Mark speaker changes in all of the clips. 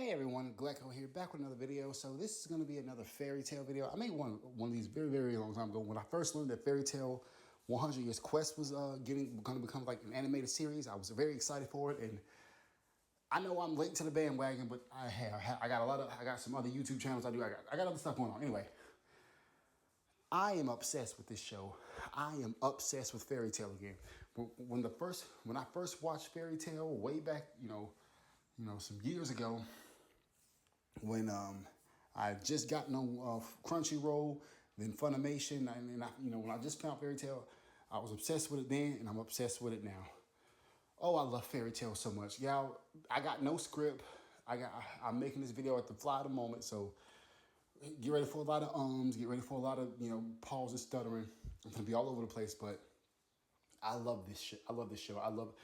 Speaker 1: Hey everyone, Glecko here, back with another video. So this is going to be another fairy tale video. I made one of these very long time ago when I first learned that Fairy Tail 100 Years Quest was going to become like an animated series. I was very excited for it, and I know I'm late to the bandwagon, but I got some other YouTube channels I got other stuff going on. Anyway, I am obsessed with this show. I am obsessed with Fairy Tail again. When I first watched Fairy Tail way back, some years ago, when I just gotten on Crunchyroll, then Funimation, when I just found Fairy Tail, I was obsessed with it then, and I'm obsessed with it now. Oh, I love Fairy Tail so much, y'all. I got no script. I'm making this video at the fly of the moment, so get ready for a lot of ums, get ready for a lot of pause and stuttering. I'm gonna be all over the place, but I love this shit. I love this show. I love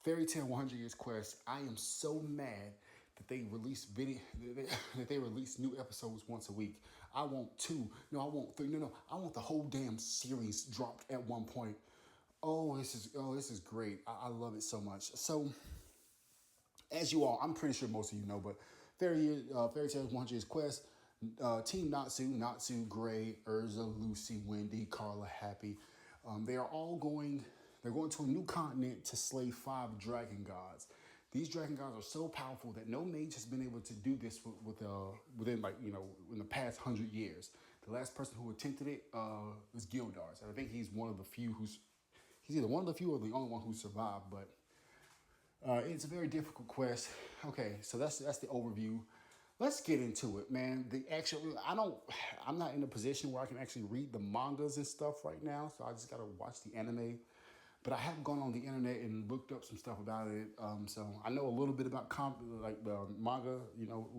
Speaker 1: Fairy Tail 100 Years Quest. I am so mad that they release that they release new episodes once a week. I want two. No, I want three. No. I want the whole damn series dropped at one point. This is great. I love it so much. So, as you all, I'm pretty sure most of you know, but Fairy Tail 100 Years Quest, Team Natsu, Gray, Urza, Lucy, Wendy, Carla, Happy. They are all going. They're going to a new continent to slay 5 dragon gods. These dragon gods are so powerful that no mage has been able to do this within in the past 100 years. The last person who attempted it was Gildars, and I think he's one of the few he's either one of the few or the only one who survived. But it's a very difficult quest. Okay, so that's the overview. Let's get into it, man. I'm not in a position where I can actually read the mangas and stuff right now, so I just gotta watch the anime. But I have gone on the internet and looked up some stuff about it. So I know a little bit about the manga,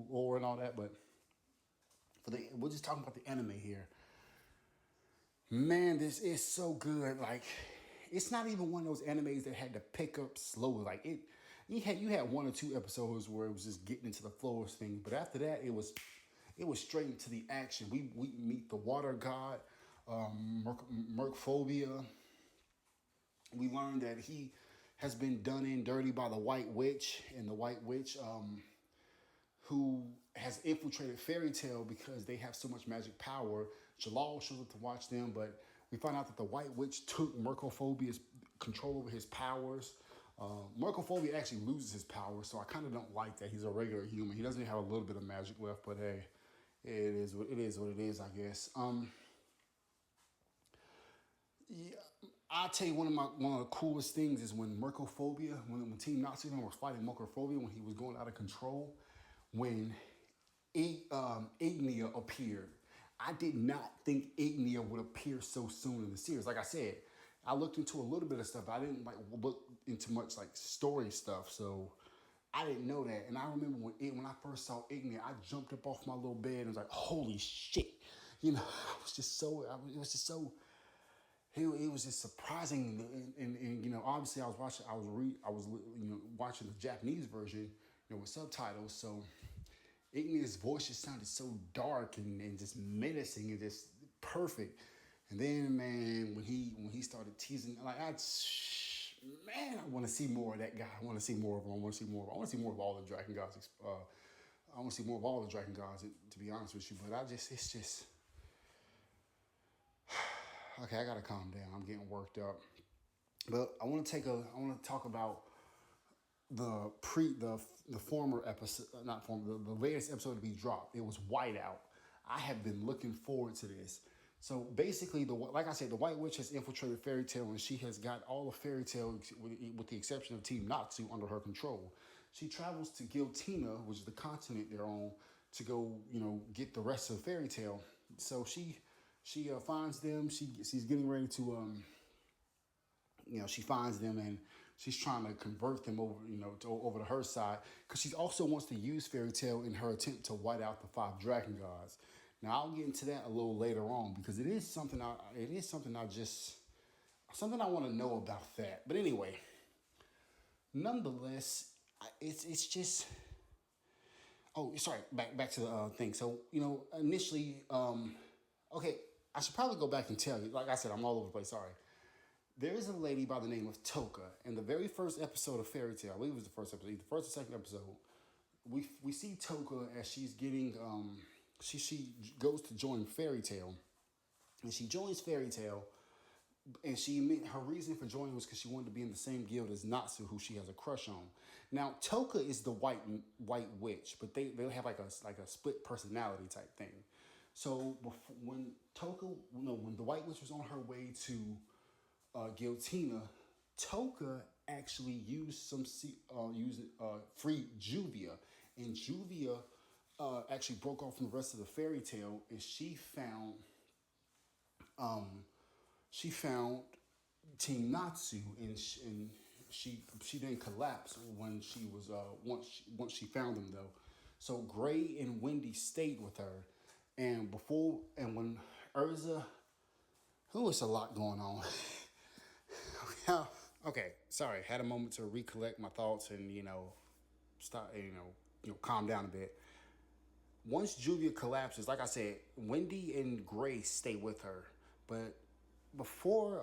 Speaker 1: lore and all that. But we're just talking about the anime here. Man, this is so good. Like, it's not even one of those animes that had to pick up slow. Like you had 1 or 2 episodes where it was just getting into the flow of things. But after that, it was straight into the action. We meet the water god, Mercphobia. We learned that he has been done in dirty by the White Witch, and the White Witch, who has infiltrated Fairy Tail because they have so much magic power. Jalal shows up to watch them, but we find out that the White Witch took Mercphobia's control over his powers. Mercphobia actually loses his power, so I kind of don't like that. He's a regular human. He doesn't even have a little bit of magic left, but hey, it is what it is, I guess. Yeah, I'll tell you one of the coolest things is when Mercphobia, when Team Natsu was fighting Mercphobia, when he was going out of control, when Ignia appeared. I did not think Ignia would appear so soon in the series. Like I said, I looked into a little bit of stuff, but I didn't look into much story stuff, so I didn't know that. And I remember when I first saw Ignia, I jumped up off my little bed and was like, "Holy shit!" It was just so. It was just surprising, and obviously I was watching the Japanese version, with subtitles. So Ignia's voice just sounded so dark and just menacing and just perfect. And then, man, when he started teasing, I want to see more of that guy. I want to see more of him. I want to see more of all the Dragon Gods. I want to see more of all the Dragon Gods, to be honest with you. But it's just. Okay, I gotta calm down. I'm getting worked up. But I want to talk about the former episode, not former, the latest episode to be dropped. It was Whiteout. I have been looking forward to this. So basically, like I said, the White Witch has infiltrated Fairy Tail, and she has got all of Fairy Tail, with the exception of Team Natsu, under her control. She travels to Giltina, which is the continent they're on, to go, get the rest of Fairy Tail. So she finds them. She's getting ready to she finds them, and she's trying to convert them over over to her side, because she also wants to use Fairy Tail in her attempt to white out the 5 dragon gods. Now I'll get into that a little later on, because it is something I want to know about that. But anyway, nonetheless, it's just. Oh, sorry. Back to the thing. So initially, okay. I should probably go back and tell you. Like I said, I'm all over the place. Sorry. There is a lady by the name of Toka. In the very first episode of Fairy Tail, I believe it was the first episode, the first or second episode, we see Toka as she's getting she goes to join Fairy Tail, and she joins Fairy Tail, and her reason for joining was because she wanted to be in the same guild as Natsu, who she has a crush on. Now Toka is the white witch, but they have like a split personality type thing. So when Toka, when the white witch was on her way to Guiltina, Toka actually used freed Juvia, and Juvia actually broke off from the rest of the Fairy Tail, and she found Team Natsu, and she didn't collapse when she was once she found them though. So Gray and Wendy stayed with her, and when Urza, it's a lot going on. Okay, sorry, had a moment to recollect my thoughts and stop, calm down a bit. Once Juvia collapses, like I said, Wendy and Gray stay with her, but before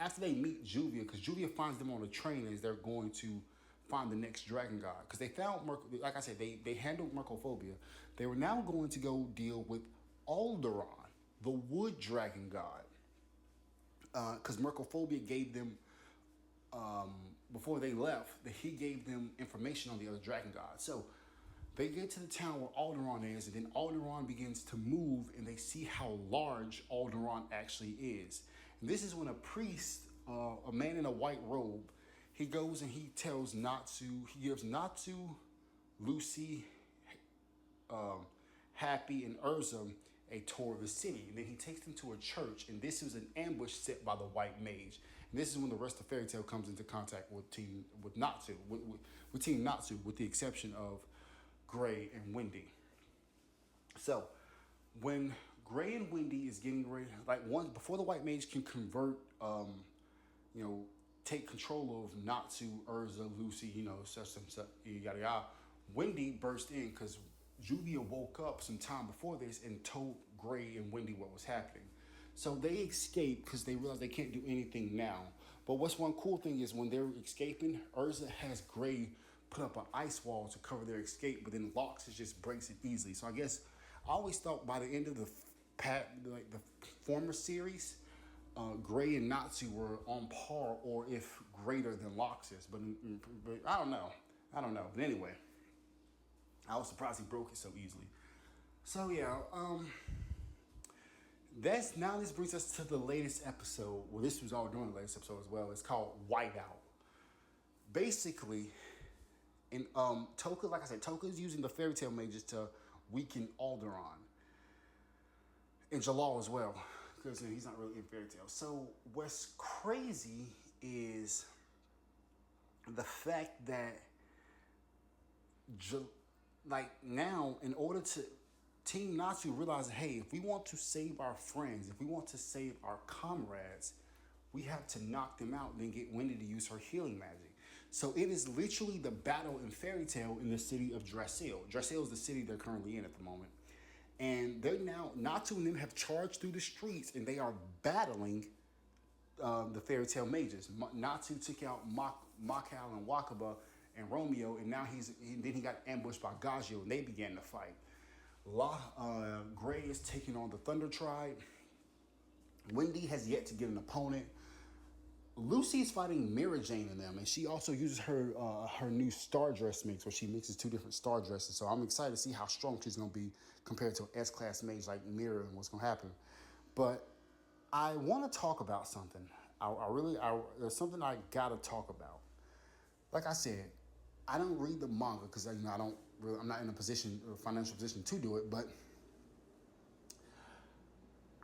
Speaker 1: after they meet Juvia, because Juvia finds them on a train as they're going to find the next dragon god, because they found like I said, they handled Mercophobia. They were now going to go deal with Alderaan, the wood dragon god, because Mercophobia gave them before they left, that he gave them information on the other dragon god. So they get to the town where Alderaan is, and then Alderaan begins to move, and they see how large Alderaan actually is. And this is when a priest, a man in a white robe, he goes and he tells Natsu, he gives Natsu, Lucy, Happy, and Urza a tour of the city. And then he takes them to a church, and this is an ambush set by the white mage. And this is when the rest of Fairy Tail comes into contact with Team Natsu, with the exception of Gray and Wendy. So when Gray and Wendy is getting ready, before the white mage can convert, take control of Natsu, Urza, Lucy, such and such, yada yada, Wendy burst in because Juvia woke up some time before this and told Gray and Wendy what was happening. So they escape because they realize they can't do anything now. But what's one cool thing is when they're escaping, Urza has Gray put up an ice wall to cover their escape, but then Loxus just breaks it easily. So I guess I always thought by the end of the former series, Gray and Natsu were on par or if greater than Loxus, but I don't know. But anyway, I was surprised he broke it so easily. So yeah, this brings us to the latest episode. Well, this was all during the latest episode as well. It's called Whiteout. Basically, in Toka, like I said, Toka is using the Fairy Tail mages to weaken Alderaan. And Jalal as well, because he's not really in Fairy Tail. So what's crazy is the fact that now, in order to Team Natsu realize, hey, if we want to save our friends, if we want to save our comrades, we have to knock them out and then get Wendy to use her healing magic. So it is literally the battle in Fairy Tail in the city of Drasil. Drasil is the city they're currently in at the moment. And they're now, Natsu and them have charged through the streets, and they are battling the Fairy Tail mages. Natsu took out Makal and Wakaba and Romeo, and now he got ambushed by Gajio, and they began to fight. Gray is taking on the Thunder Tribe. Wendy has yet to get an opponent. Lucy's fighting Mira Jane in them, and she also uses her new Star Dress mix, where she mixes two different Star Dresses. So I'm excited to see how strong she's going to be compared to an S-class mage like Mira and what's going to happen. But I want to talk about something. There's something I got to talk about. Like I said, I don't read the manga because I'm not in a financial position to do it, but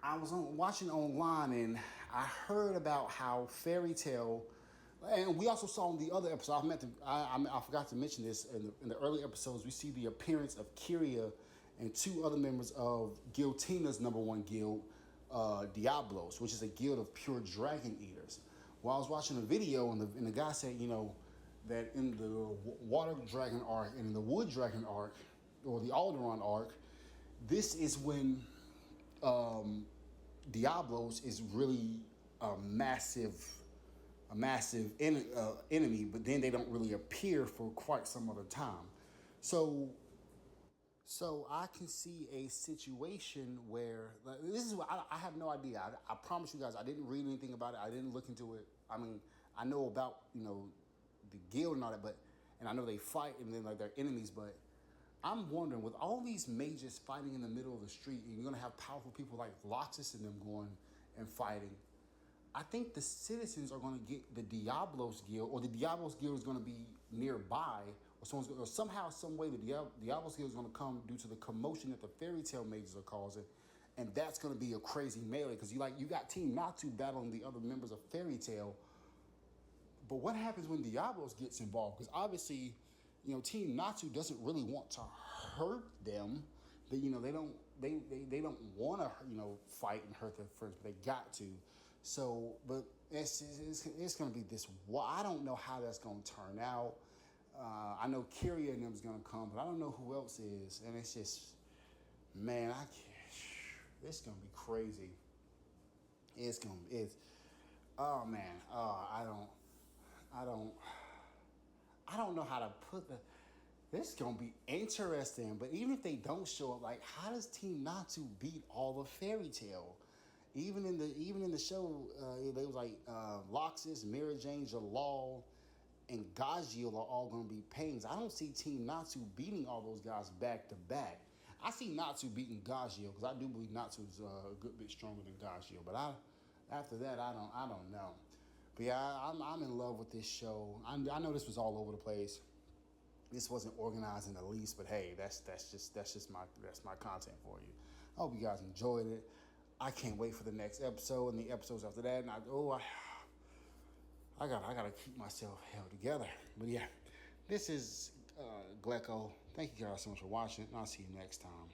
Speaker 1: I was watching online and I heard about how Fairy Tail, and we also saw in the other episode, I forgot to mention this, in the early episodes, we see the appearance of Kiria and two other members of Guiltina's #1 guild, Diablos, which is a guild of pure dragon eaters. Well, I was watching a video and the guy said, that in the Water Dragon arc and in the Wood Dragon arc, or the Alderaan arc, this is when Diablos is really a massive a massive enemy, but then they don't really appear for quite some other time. So so I can see a situation where like, this is what I have no idea. I promise you guys, I didn't read anything about it. I didn't look into it. I mean, I know about the guild and all that, but and I know they fight and then like they're enemies. But I'm wondering with all these mages fighting in the middle of the street, and you're gonna have powerful people like Loxus and them going and fighting. I think the citizens are going to get the Diablos Guild, or the Diablos Guild is going to be nearby, or somehow, some way, the Diablos Guild is going to come due to the commotion that the fairy tale mages are causing, and that's going to be a crazy melee because you got Team Natu battling the other members of Fairy Tale, but what happens when Diablos gets involved? Because obviously, Team Natu doesn't really want to hurt them. They don't want to fight and hurt their friends, but they got to. So, but it's going to be this. I don't know how that's going to turn out. I know Kyria and them's going to come, but I don't know who else is. And it's just, man, I can't. It's going to be crazy. It's. Oh man. I don't. I don't know how to put the. This is gonna be interesting, but even if they don't show up, like, how does Team Natsu beat all of Fairy Tale? Even in the show, they was like Loxus, Mira Jane, Jalal, and Gajeel are all gonna be pains. I don't see Team Natsu beating all those guys back to back. I see Natsu beating Gajeel because I do believe Natsu is a good bit stronger than Gajeel. But after that, I don't know. But yeah, I'm in love with this show. I know this was all over the place. This wasn't organized in the least, but hey, that's just my content for you. I hope you guys enjoyed it. I can't wait for the next episode and the episodes after that. And I gotta keep myself held together. But yeah, this is Glecko. Thank you guys so much for watching, and I'll see you next time.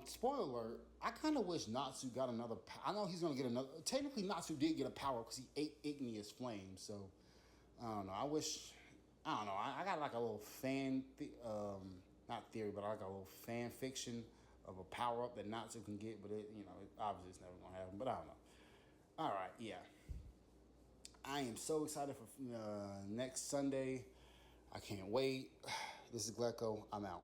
Speaker 1: Spoiler alert, I kind of wish Natsu got another. I know he's going to get another. Technically, Natsu did get a power because he ate igneous flames. So, I don't know. I don't know. I got like a little not theory, but I like a little fan fiction of a power up that Natsu can get. But it obviously it's never going to happen. But I don't know. All right, yeah. I am so excited for next Sunday. I can't wait. This is Glecko. I'm out.